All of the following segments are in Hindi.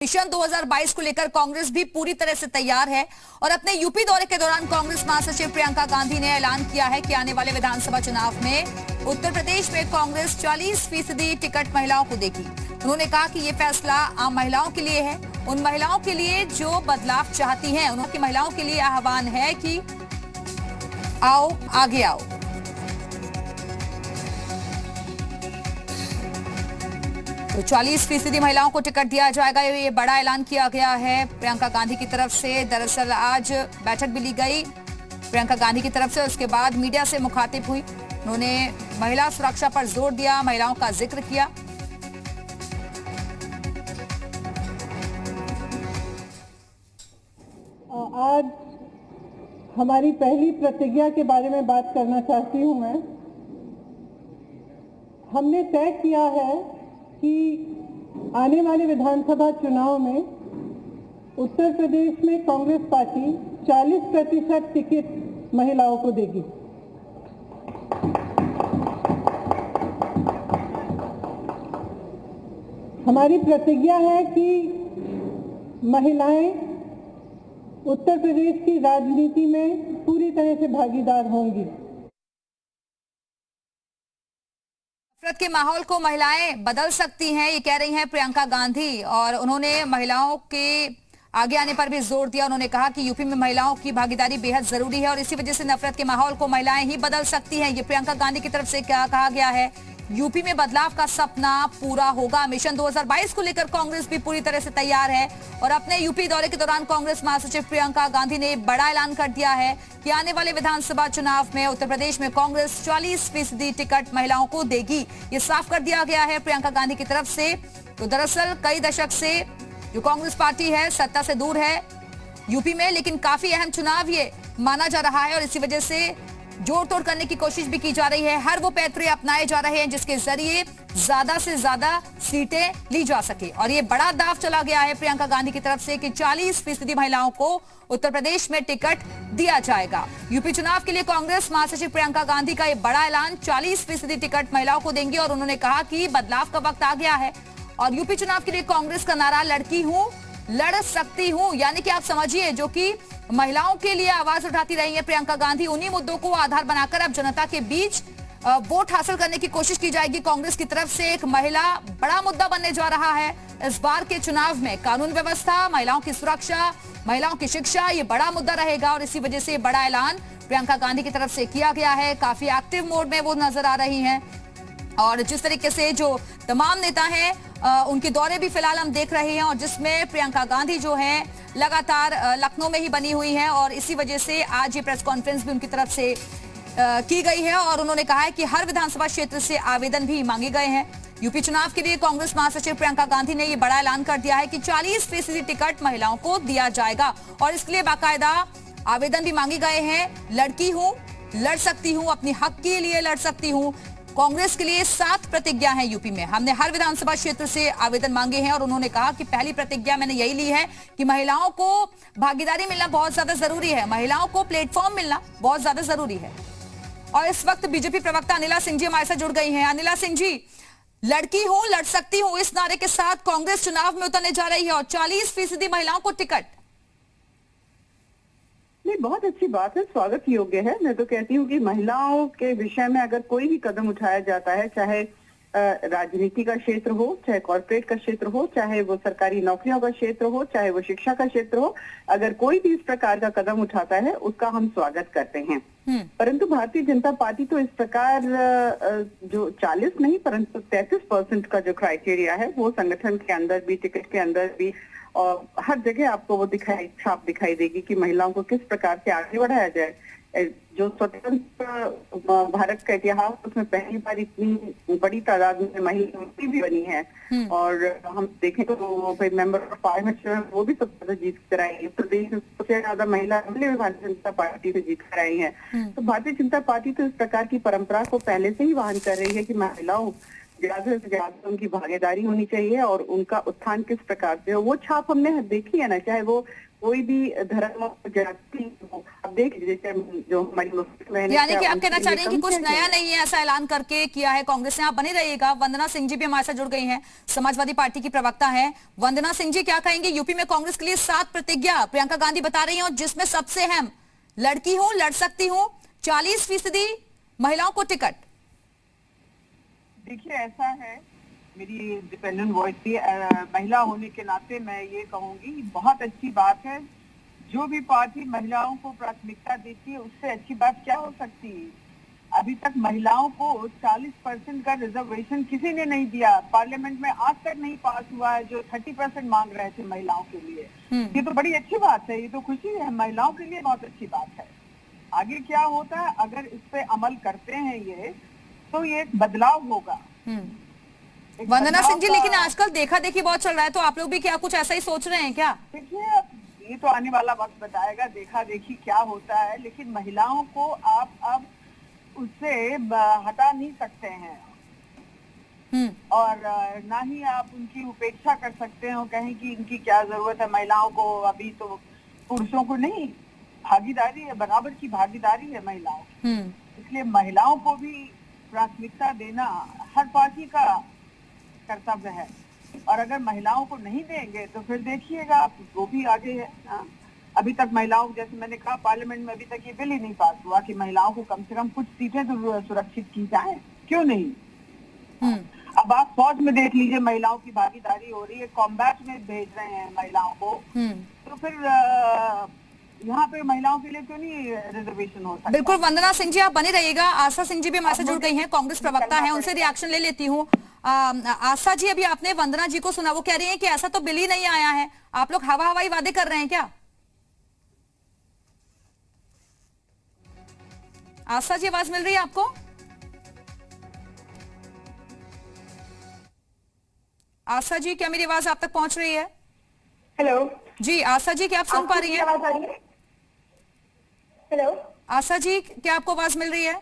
मिशन 2022 को लेकर कांग्रेस भी पूरी तरह से तैयार है और अपने यूपी दौरे के दौरान कांग्रेस महासचिव प्रियंका गांधी ने ऐलान किया है कि आने वाले विधानसभा चुनाव में उत्तर प्रदेश में कांग्रेस 40% टिकट महिलाओं को देगी। उन्होंने कहा कि ये फैसला आम महिलाओं के लिए है, उन महिलाओं के लिए जो बदलाव चाहती हैं। उन्होंने महिलाओं के लिए आह्वान है कि आओ आगे आओ। तो 40% महिलाओं को टिकट दिया जाएगा, ये बड़ा ऐलान किया गया है प्रियंका गांधी की तरफ से। दरअसल आज बैठक भी ली गई प्रियंका गांधी की तरफ से, उसके बाद मीडिया से मुखातिब हुई। उन्होंने महिला सुरक्षा पर जोर दिया, महिलाओं का जिक्र किया। आज हमारी पहली प्रतिज्ञा के बारे में बात करना चाहती हूं मैं। हमने तय किया है कि आने वाले विधानसभा चुनाव में उत्तर प्रदेश में कांग्रेस पार्टी 40% टिकट महिलाओं को देगी। हमारी प्रतिज्ञा है कि महिलाएं उत्तर प्रदेश की राजनीति में पूरी तरह से भागीदार होंगी। नफरत के माहौल को महिलाएं बदल सकती हैं, ये कह रही हैं प्रियंका गांधी। और उन्होंने महिलाओं के आगे आने पर भी जोर दिया। उन्होंने कहा कि यूपी में महिलाओं की भागीदारी बेहद जरूरी है और इसी वजह से नफरत के माहौल को महिलाएं ही बदल सकती हैं। ये प्रियंका गांधी की तरफ से क्या कहा गया है, यूपी में बदलाव का सपना पूरा होगा। मिशन 2022 को लेकर कांग्रेस भी पूरी तरह से तैयार है और अपने यूपी दौरे के दौरान कांग्रेस महासचिव प्रियंका गांधी ने बड़ा ऐलान कर दिया है कि आने वाले विधानसभा चुनाव में उत्तर प्रदेश में कांग्रेस 40% टिकट महिलाओं को देगी। ये साफ कर दिया गया है प्रियंका गांधी की तरफ से। तो दरअसल कई दशक से जो कांग्रेस पार्टी है सत्ता से दूर है यूपी में, लेकिन काफी अहम चुनाव ये माना जा रहा है और इसी वजह से जोड़ तोड़ करने की कोशिश भी की जा रही है। हर वो पैतरे अपनाए जा रहे हैं जिसके जरिए ज्यादा से ज्यादा सीटें ली जा सके। और ये बड़ा दाव चला गया है प्रियंका गांधी की तरफ से कि 40% महिलाओं को उत्तर प्रदेश में टिकट दिया जाएगा। यूपी चुनाव के लिए कांग्रेस महासचिव प्रियंका गांधी का ये बड़ा ऐलान, 40% टिकट महिलाओं को देंगे। और उन्होंने कहा कि बदलाव का वक्त आ गया है और यूपी चुनाव के लिए कांग्रेस का नारा लड़की हूं लड़ सकती हूं, यानी कि आप समझिए जो कि महिलाओं के लिए आवाज उठाती रही है प्रियंका गांधी, उन्हीं मुद्दों को आधार बनाकर अब जनता के बीच वोट हासिल करने की कोशिश की जाएगी। कांग्रेस की तरफ से एक महिला बड़ा मुद्दा बनने जा रहा है इस बार के चुनाव में। कानून व्यवस्था, महिलाओं की सुरक्षा, महिलाओं की शिक्षा, ये बड़ा मुद्दा रहेगा और इसी वजह से बड़ा ऐलान प्रियंका गांधी की तरफ से किया गया है। काफी एक्टिव मोड में वो नजर आ रही हैं और जिस तरीके से जो तमाम नेता हैं उनके दौरे भी फिलहाल हम देख रहे हैं और जिसमें प्रियंका गांधी जो है लगातार लखनऊ में ही बनी हुई हैं और इसी वजह से आज ये प्रेस कॉन्फ्रेंस भी उनकी तरफ से की गई है और उन्होंने कहा है कि हर विधानसभा क्षेत्र से आवेदन भी मांगे गए हैं। यूपी चुनाव के लिए कांग्रेस महासचिव प्रियंका गांधी ने ये बड़ा ऐलान कर दिया है कि 40% टिकट महिलाओं को दिया जाएगा और इसके लिए बाकायदा आवेदन भी मांगे गए हैं। लड़की हूं लड़ सकती हूं, अपनी हक के लिए लड़ सकती हूं। कांग्रेस के लिए 7 प्रतिज्ञा है यूपी में। हमने हर विधानसभा क्षेत्र से आवेदन मांगे हैं और उन्होंने कहा कि पहली प्रतिज्ञा मैंने यही ली है कि महिलाओं को भागीदारी मिलना बहुत ज्यादा जरूरी है, महिलाओं को प्लेटफॉर्म मिलना बहुत ज्यादा जरूरी है। और इस वक्त बीजेपी प्रवक्ता अनिला सिंह जी हमारे साथ जुड़ गई हैं। अनिला सिंह जी, लड़की हूं लड़ सकती हूं इस नारे के साथ कांग्रेस चुनाव में उतरने जा रही है और 40% महिलाओं को टिकट। नहीं, बहुत अच्छी बात है, स्वागत योग्य है। मैं तो कहती हूँ कि महिलाओं के विषय में अगर कोई भी कदम उठाया जाता है, चाहे राजनीति का क्षेत्र हो, चाहे कॉर्पोरेट का क्षेत्र हो, चाहे वो सरकारी नौकरियों का क्षेत्र हो, चाहे वो शिक्षा का क्षेत्र हो, अगर कोई भी इस प्रकार का कदम उठाता है उसका हम स्वागत करते हैं। परंतु भारतीय जनता पार्टी तो इस प्रकार जो 40 नहीं परंतु 33% का जो क्राइटेरिया है वो संगठन के अंदर भी, टिकट के अंदर भी और हर जगह आपको वो छाप दिखाई देगी कि महिलाओं को किस प्रकार से आगे बढ़ाया जाए। जो स्वतंत्र भारत का इतिहास, उसमें पहली बार इतनी बड़ी तादाद में महिला मंत्री भी बनी है और हम देखें तो वो मेंबर ऑफ पार्लियामेंट वो भी सबसे ज्यादा जीत कर आई है। उत्तर प्रदेश में सबसे ज्यादा महिला एमएलए भारतीय जनता पार्टी से जीत कर आई है। तो भारतीय जनता पार्टी तो इस प्रकार की परंपरा को पहले से ही वहन कर रही है कि महिलाओं ज्यादा से ज्यादा उनकी भागीदारी होनी चाहिए और उनका उत्थान किस प्रकार से हो, वो छाप हमने देखी है ना, चाहे वो कोई भी धर्म जाति हो। अब देखिए जैसे जो हमारी मुस्लिम, यानी कि आप कहना चाह रहे हैं कि कुछ नया नहीं है, ऐसा ऐलान करके किया है कांग्रेस ने। आप बने रहिएगा। वंदना सिंह जी भी हमारे साथ जुड़ गई हैं, समाजवादी पार्टी की प्रवक्ता हैं। वंदना सिंह जी, क्या कहेंगे? यूपी में कांग्रेस के लिए 7 प्रतिज्ञा प्रियंका गांधी बता रही हैं, और जिसमें सबसे अहम, लड़की हूं, लड़ सकती हूं, 40% महिलाओं को टिकट। देखिए ऐसा है, मेरी डिपेंडेंट वॉइस थी, महिला होने के नाते मैं ये कहूंगी बहुत अच्छी बात है। जो भी पार्टी महिलाओं को प्राथमिकता देती है उससे अच्छी बात क्या हो सकती है। अभी तक महिलाओं को 40% का रिजर्वेशन किसी ने नहीं दिया। पार्लियामेंट में आज तक नहीं पास हुआ है जो 30% मांग रहे थे महिलाओं के लिए। ये तो बड़ी अच्छी बात है, ये तो खुशी है, महिलाओं के लिए बहुत अच्छी बात है। आगे क्या होता है, अगर इस पे अमल करते हैं ये, तो ये एक बदलाव होगा। वंदना सिंह जी, लेकिन आजकल देखा देखी बहुत चल रहा है, तो आप लोग भी क्या कुछ ऐसा ही सोच रहे हैं क्या? देखिए ये तो आने वाला वक्त बताएगा देखा देखी क्या होता है, लेकिन महिलाओं को आप अब उससे हटा नहीं सकते हैं और ना ही आप उनकी उपेक्षा कर सकते हैं और कहें कि इनकी क्या जरूरत है। महिलाओं को अभी तो पुरुषों को नहीं, भागीदारी है, बराबर की भागीदारी है महिलाओं की। इसलिए महिलाओं को भी प्राथमिकता देना हर पार्टी का कर्तव्य है, और अगर महिलाओं को नहीं देंगे तो फिर देखिएगा आप, वो भी आगे है। अभी तक महिलाओं, जैसे मैंने कहा, पार्लियामेंट में अभी तक ये बिल ही नहीं पास हुआ कि महिलाओं को कम से कम कुछ सीटें तो सुरक्षित की जाए, क्यों नहीं। अब आप फौज में देख लीजिए, महिलाओं की भागीदारी हो रही है, कॉम्बैट में भेज रहे हैं महिलाओं को, तो फिर यहाँ पे महिलाओं के लिए क्यों नहीं रिजर्वेशन हो सकता? बिल्कुल। वंदना सिंह जी, आप बने रहिएगा। आशा सिंह जी भी हमारे साथ जुड़ गई हैं, कांग्रेस प्रवक्ता है, उनसे रिएक्शन ले लेती हूँ। आशा जी, अभी आपने वंदना जी को सुना, वो कह रही हैं कि ऐसा तो बिल ही नहीं आया है, आप लोग हवा हवाई वादे कर रहे हैं क्या? आशा जी, आवाज मिल रही है आपको? आशा जी, क्या मेरी आवाज आप तक पहुंच रही है? हेलो जी आशा जी, क्या आप सुन पा रही हैं? आवाज आ रही है? हेलो आशा जी, क्या आपको आवाज मिल रही है?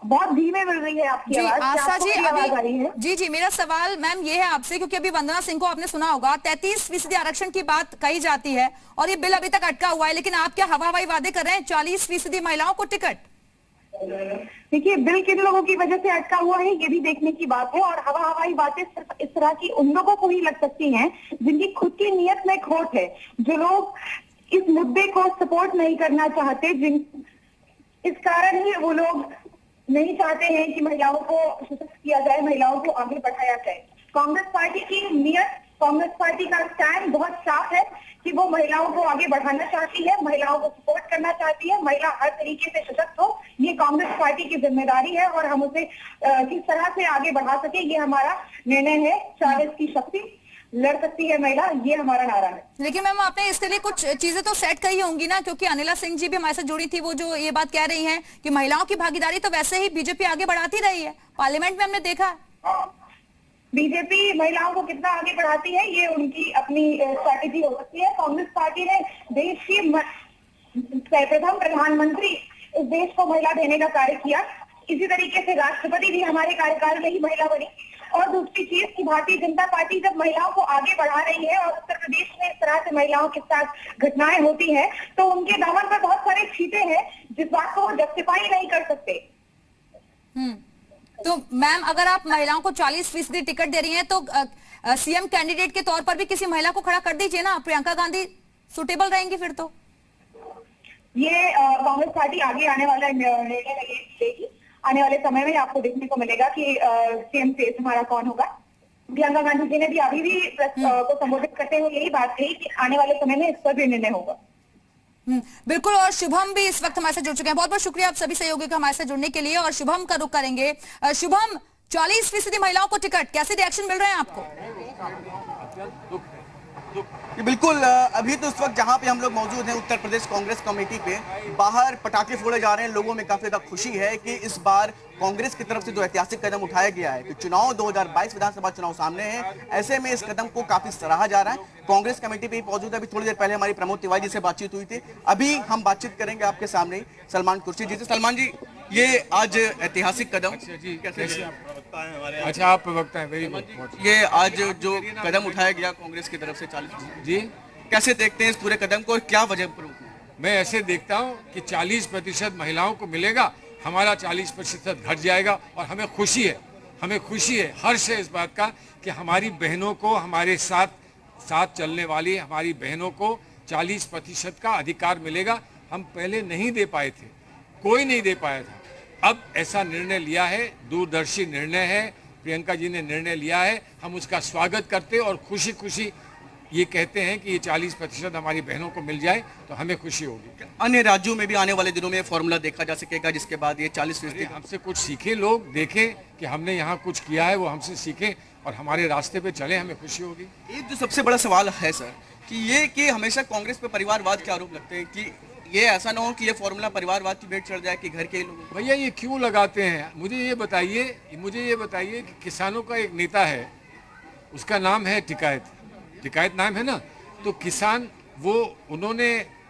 बहुत धीमे मिल रही है आपकी जी आवाज। आशा जी, आवाज आ रही है? जी मेरा सवाल मैम ये है आपसे, क्योंकि अभी वंदना सिंह को आपने सुना होगा, 33% आरक्षण की बात कही जाती है और ये बिल अभी तक अटका हुआ है, लेकिन आप क्या हवा हवाई वादे कर रहे हैं 40% महिलाओं को टिकट? देखिए, बिल किन लोगों की वजह से अटका हुआ है ये भी देखने की बात है, और हवा हवाई बातें सिर्फ इस तरह की उन लोगों को ही लग सकती हैं जिनकी खुद की नीयत में खोट है, जो लोग इस मुद्दे को सपोर्ट नहीं करना चाहते, इस कारण ही वो लोग नहीं चाहते हैं कि महिलाओं को सशक्त किया जाए, महिलाओं को आगे बढ़ाया जाए। कांग्रेस पार्टी की नीयत, कांग्रेस पार्टी का स्टैंड बहुत साफ है कि वो महिलाओं को आगे बढ़ाना चाहती है, महिलाओं को सपोर्ट करना चाहती है, महिला हर तरीके से सशक्त हो, ये कांग्रेस पार्टी की जिम्मेदारी है, और हम उसे किस तरह से आगे बढ़ा सके ये हमारा निर्णय है। 40 की शक्ति, लड़ सकती है महिला, ये हमारा नारा है। लेकिन मैम, आपने इसके लिए कुछ चीजें तो सेट करी होंगी ना, क्योंकि अनिला सिंह जी भी हमारे साथ जुड़ी थी, वो जो ये बात कह रही हैं कि महिलाओं की भागीदारी तो वैसे ही बीजेपी आगे बढ़ाती रही है, पार्लियामेंट में हमने देखा। बीजेपी महिलाओं को कितना आगे बढ़ाती है ये उनकी अपनी स्ट्रैटेजी हो सकती है। कांग्रेस पार्टी ने देश की प्रथम प्रधानमंत्री इस देश को महिला देने का कार्य किया, इसी तरीके से राष्ट्रपति भी हमारे कार्यकाल में ही महिला बनी। और दूसरी चीज की भारतीय जनता पार्टी जब महिलाओं को आगे बढ़ा रही है और उत्तर प्रदेश में इस तरह से महिलाओं के साथ घटनाएं होती हैं, तो उनके दामन पर बहुत सारे छींटे हैं जिस बात को वो जस्टिफाई नहीं कर सकते। तो मैम, अगर आप महिलाओं को 40% टिकट दे रही हैं, तो सीएम कैंडिडेट के तौर पर भी किसी महिला को खड़ा कर दीजिए ना, प्रियंका गांधी सुटेबल रहेंगी फिर तो। ये कांग्रेस पार्टी आगे आने वाला निर्णय लेगी, आने वाले समय में आपको देखने को मिलेगा कि सीएम फेस हमारा कौन होगा। प्रियंका गांधी जी ने भी अभी भी प्रेस को संबोधित करते हुए यही बात कही कि आने वाले समय में इस पर भी निर्णय होगा। बिल्कुल। और शुभम भी इस वक्त हमारे साथ जुड़ चुके हैं। बहुत बहुत शुक्रिया आप सभी सहयोगियों का हमारे साथ जुड़ने के लिए, और शुभम का रुख करेंगे। शुभम, 40% महिलाओं को टिकट, कैसे रिएक्शन मिल रहे हैं आपको? बिल्कुल, अभी तो इस वक्त जहां पे हम लोग मौजूद हैं उत्तर प्रदेश कांग्रेस कमेटी पे, बाहर पटाखे फोड़े जा रहे हैं। लोगों में काफी ज्यादा खुशी है कि इस बार कांग्रेस की तरफ से जो ऐतिहासिक कदम उठाया गया है कि चुनाव 2022 विधानसभा चुनाव सामने है, ऐसे में इस कदम को काफी सराहा जा रहा है। कांग्रेस कमेटी पे मौजूद है। अभी थोड़ी देर पहले हमारी प्रमोद तिवारी जी से बातचीत हुई थी, अभी हम बातचीत करेंगे आपके सामने सलमान कुर्शी जी से। सलमान जी, ये आज ऐतिहासिक कदम अच्छा जी, कैसे कैसे आप अच्छा आप प्रवक्ता हैं, वेरी गुड। ये आज जो कदम उठाया गया कांग्रेस की तरफ से 40 जी, कैसे देखते हैं इस पूरे कदम को और क्या वजह पर रोकना है? मैं ऐसे देखता हूँ कि 40% महिलाओं को मिलेगा, हमारा 40% घट जाएगा और हमें खुशी है, हर्ष है इस बात का कि हमारी बहनों को, हमारे साथ चलने वाली हमारी बहनों को 40% का अधिकार मिलेगा। हम पहले नहीं दे पाए थे, कोई नहीं दे पाया था। अब ऐसा निर्णय लिया है, दूरदर्शी निर्णय है, प्रियंका जी ने निर्णय लिया है, हम उसका स्वागत करते और खुशी खुशी ये कहते हैं कि ये 40% हमारी बहनों को मिल जाए तो हमें खुशी होगी। अन्य राज्यों में भी आने वाले दिनों में फॉर्मूला देखा जा सकेगा जिसके बाद ये 40% हमसे कुछ सीखें, लोग देखें कि हमने यहाँ कुछ किया है, वो हमसे सीखें और हमारे रास्ते पे चले, हमें खुशी होगी। एक जो सबसे बड़ा सवाल है सर कि हमेशा कांग्रेस पे परिवारवाद के आरोप लगते हैं कि ये ऐसा ना हो कि ये फॉर्मूला परिवारवाद की भेंट चढ़ जाए कि घर के लोग। भैया ये क्यों लगाते हैं? मुझे ये बताइए कि किसानों का एक नेता है, उसका नाम है टिकायत नाम है ना, तो किसान उन्होंने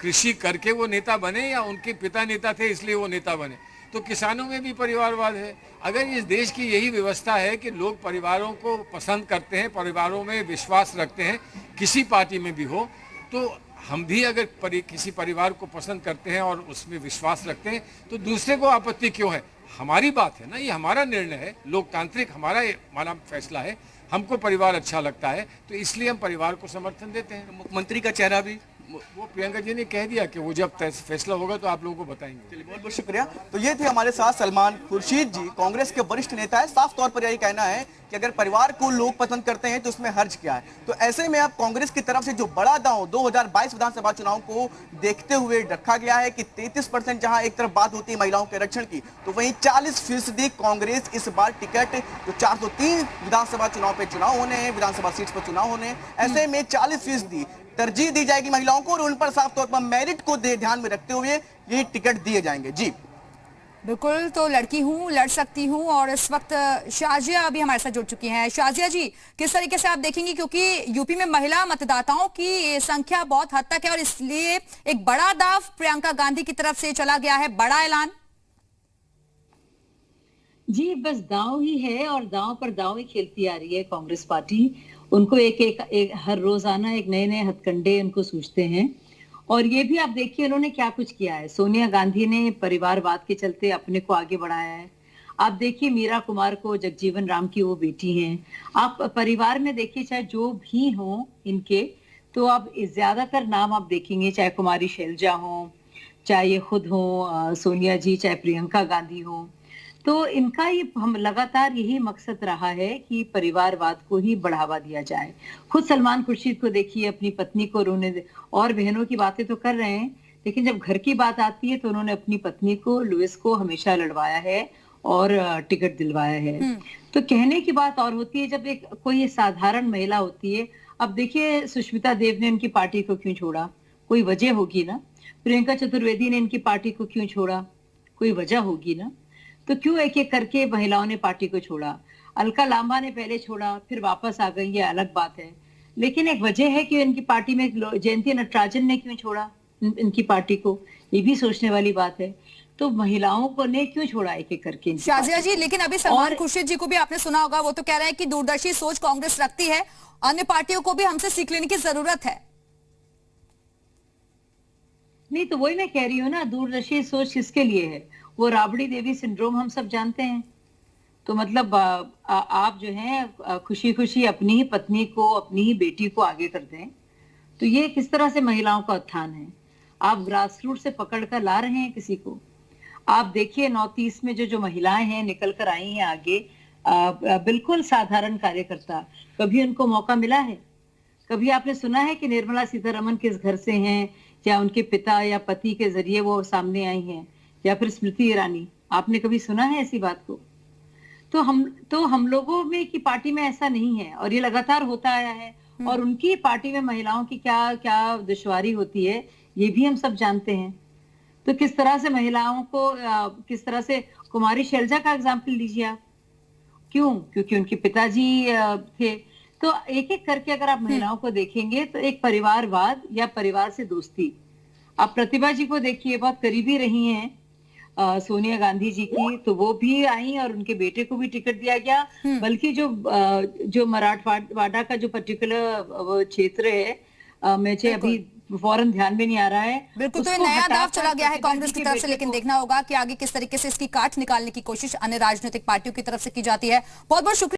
कृषि करके वो नेता बने या उनके पिता नेता थे इसलिए वो नेता बने? तो किसानों में भी परिवारवाद है। अगर इस देश की यही व्यवस्था है कि लोग परिवारों को पसंद करते हैं, परिवारों में विश्वास रखते हैं, किसी पार्टी में भी हो, तो हम भी अगर किसी परिवार को पसंद करते हैं और उसमें विश्वास रखते हैं तो दूसरे को आपत्ति क्यों है? हमारी बात है ना, ये हमारा निर्णय है, लोकतांत्रिक हमारा फैसला है, हमको परिवार अच्छा लगता है तो इसलिए हम परिवार को समर्थन देते हैं। मुख्यमंत्री का चेहरा भी वो प्रियंका जी ने कह दिया कि वो जब फैसला होगा तो आप लोगों को बताएंगे। चलिए बहुत बहुत शुक्रिया। तो ये थे हमारे साथ सलमान खुर्शीद जी, कांग्रेस के वरिष्ठ नेता है। साफ तौर पर यही कहना है कि अगर परिवार को लोग पसंद करते हैं तो उसमें हर्ज क्या है। तो ऐसे में अब कांग्रेस की तरफ से जो बड़ा दांव 2022 विधानसभा चुनाव को देखते हुए रखा गया है कि 33% जहां एक तरफ बात होती है महिलाओं के आरक्षण की, तो वहीं 40% कांग्रेस इस बार टिकट जो 403 विधानसभा चुनाव पे चुनाव होने हैं, विधानसभा सीट पर चुनाव होने, ऐसे में 40% तरजीह दी जाएगी महिलाओं को और उन पर साफ तौर पर मेरिट को ध्यान में रखते हुए ये टिकट दिए जाएंगे। जी बिल्कुल, तो लड़की हूँ, लड़ सकती हूँ। और इस वक्त शाजिया अभी हमारे साथ जुड़ चुकी हैं। शाजिया जी, किस तरीके से आप देखेंगी, क्योंकि यूपी में महिला मतदाताओं की संख्या बहुत हद तक है और इसलिए एक बड़ा दाव प्रियंका गांधी की तरफ से चला गया है, बड़ा ऐलान। जी बस दांव ही है और दांव पर दांव ही खेलती आ रही है कांग्रेस पार्टी। उनको एक हर रोजाना एक नए नए हथकंडे उनको सूझते हैं। और ये भी आप देखिए उन्होंने क्या कुछ किया है। सोनिया गांधी ने परिवारवाद के चलते अपने को आगे बढ़ाया है। आप देखिए मीरा कुमार को जगजीवन राम की वो बेटी हैं। आप परिवार में देखिए चाहे जो भी हो इनके, तो आप ज्यादातर नाम आप देखेंगे, चाहे कुमारी शैलजा हो, चाहे ये खुद हो सोनिया जी, चाहे प्रियंका गांधी हो, तो इनका ये हम लगातार यही मकसद रहा है कि परिवारवाद को ही बढ़ावा दिया जाए। खुद सलमान खुर्शीद को देखिए, अपनी पत्नी को रोने और बहनों की बातें तो कर रहे हैं, लेकिन जब घर की बात आती है तो उन्होंने अपनी पत्नी को, लुइस को हमेशा लड़वाया है और टिकट दिलवाया है। तो कहने की बात और होती है जब एक कोई साधारण महिला होती है। अब देखिए सुष्मिता देव ने इनकी पार्टी को क्यों छोड़ा, कोई वजह होगी ना। प्रियंका चतुर्वेदी ने इनकी पार्टी को क्यों छोड़ा, कोई वजह होगी ना। तो क्यों एक एक करके महिलाओं ने पार्टी को छोड़ा। अलका लांबा ने पहले छोड़ा, फिर वापस आ गई, ये अलग बात है, लेकिन एक वजह है कि इनकी पार्टी में जयंती नटराजन ने क्यों छोड़ा इनकी पार्टी को, ये भी सोचने वाली बात है। तो महिलाओं को ने क्यों छोड़ा एक एक करके। शाजिया जी, लेकिन अभी सलमान खुर्शीद जी को भी आपने सुना होगा, वो तो कह रहे हैं कि दूरदर्शी सोच कांग्रेस रखती है, अन्य पार्टियों को भी हमसे सीख लेने की जरूरत है। नहीं तो वही मैं कह रही हूँ ना, दूरदर्शी सोच किसके लिए है। वो राबड़ी देवी सिंड्रोम हम सब जानते हैं। तो मतलब आप जो है खुशी खुशी अपनी ही पत्नी को, अपनी ही बेटी को आगे कर दें, तो ये किस तरह से महिलाओं का उत्थान है। आप ग्रास रूट से पकड़ कर ला रहे हैं किसी को। आप देखिए नॉर्थ ईस्ट में जो महिलाएं हैं निकल कर आई हैं आगे, बिल्कुल साधारण कार्यकर्ता, कभी उनको मौका मिला है? कभी आपने सुना है कि निर्मला सीतारमन किस घर से हैं, या उनके पिता या पति के जरिए वो सामने आई हैं, या फिर स्मृति ईरानी, आपने कभी सुना है ऐसी बात को? तो हम लोगों में की पार्टी में ऐसा नहीं है और ये लगातार होता आया है। और उनकी पार्टी में महिलाओं की क्या क्या दुश्वारी होती है ये भी हम सब जानते हैं। तो किस तरह से महिलाओं को किस तरह से, कुमारी शैलजा का एग्जाम्पल लीजिए आप, क्यों? क्योंकि उनके पिताजी थे। तो एक एक करके अगर आप महिलाओं को देखेंगे तो एक परिवारवाद या परिवार से दोस्ती। आप प्रतिभा जी को देखिए, बहुत करीबी रही हैं सोनिया गांधी जी की, तो वो भी आई और उनके बेटे को भी टिकट दिया गया। बल्कि जो मराठवाड़ा का जो पर्टिकुलर क्षेत्र है, मुझे अभी फौरन ध्यान में नहीं आ रहा है। बिल्कुल, तो ये नया दाव चला गया है कांग्रेस की तरफ से, लेकिन देखना होगा कि आगे किस तरीके से इसकी काट निकालने की कोशिश अन्य राजनीतिक पार्टियों की तरफ से की जाती है। बहुत बहुत शुक्रिया।